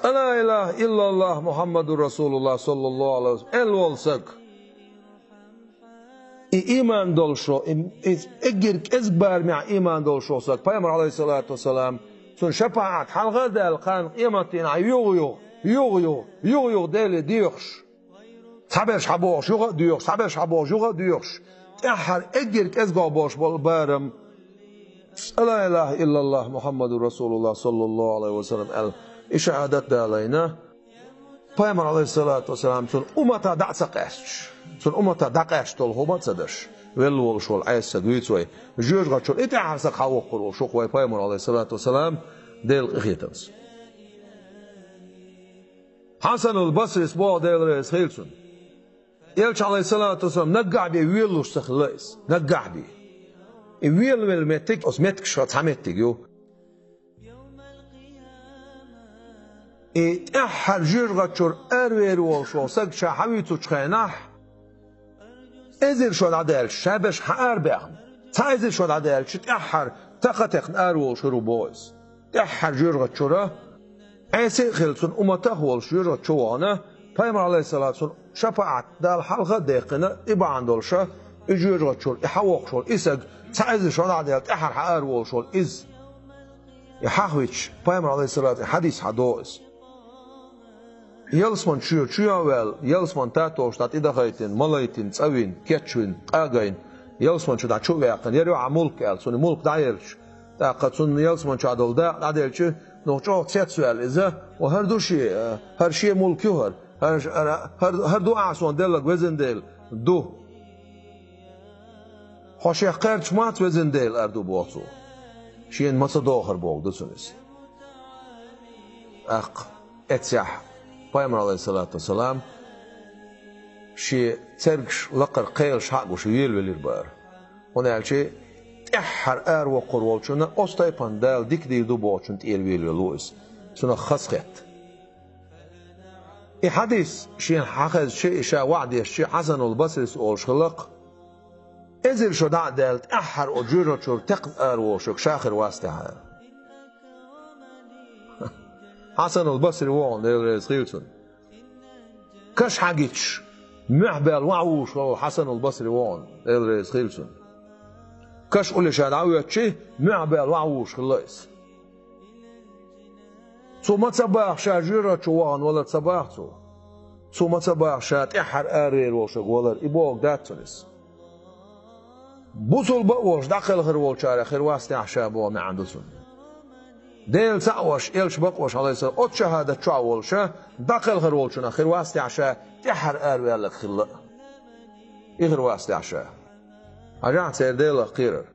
La ilahe illallah Muhammedur Resulullah sallallahu aleyhi ve sellem el olsak iman dolşo egir ezber mi iman dolşo olsak Peygamber aleyhissalatu vesselam son şefaat halga del kan kıyametin yok deli diyoruz saber şaboş yok diyor saber şaboş yok diyor her egir ezga boş bol barım la ilahe illallah Muhammedur Resulullah sallallahu aleyhi ve sellem el İşadet dağlayına Peygamber aleyhissalatu vesselam son umata da'sa qash son umata daqash tol hobatsadır vel wol shol aysa guytsoy jurga chol eti harsa qawo qoro shu qoy Peygamber aleyhissalatu vesselam del qitans Hasan al-Basri bu del resilsun Elçi aleyhissalatu vesselam nagabi wilush sakhlis nagabi wil metik osmetik shat hametik yo أحر جرغة شر أروير والشوسك شحوي تشخينح إزر شو العدال شابش حار بهم تايزر شو العدال شت أحر تقتق أرول شرو بويس أحر جرغة شره عيسى خلصون أمته والشجرة شوانا Peygamber aleyhissalatu şefaat dal halqa deqina iban dolşa ücürgə çol ihawq şol isaq taiz şol adiyat ahar har wol şol iz yahwiç Peygamber aleyhissalatu hadis hados Yelsman çuya vel yelsman tato ştat idahaytin malaytin tsavin keçvin qagayn yelsman çu da çu vaqan yeri amulk elsun mulk dairç da qatsun yelsman çu adolda adelçi noço tsetsuel iza ve her şey mulku var her du ason delak vezendel du hoşya qerç mat vezendel ardu boğsu şeyin masa doğar boğdu sunis aq etsah Peygamber aleyhissalatu vesselam şi tergş laqar qayl şaqu şi yelvelir bar ona elçi ahar ar ve qurwalçuna ostaypan dal dikdi du boğçun elvelus suna khasqat hadis şi haqaz şi işa wa'di şi Hasan al-Basri ol şılaq ezir şu dal ahar ujuro çur taqar ve şuk şakhir wastaha Hasan al-Basri وان del khilsun كش حاجتش محبل وعوش حسن البصري وان del khilsun كش قول شادعوية شيء محبل وعوش خلاص ثم ما تصبح شاجرة شوان ولا تصبح ثم ما تصبح شات إحر أرير وشق ولا إبوق داتنس بوصل بقوش داخل غير والشارع خير واسع عشاب وما عندسون ديل سعوش إلش بقوش عليه السلام أت شهادة شاولشة داخل غير والشنا خير واسع عشاء إحر أرير لك خلا إغير واسع عشاء أجعت سير ديل قيرر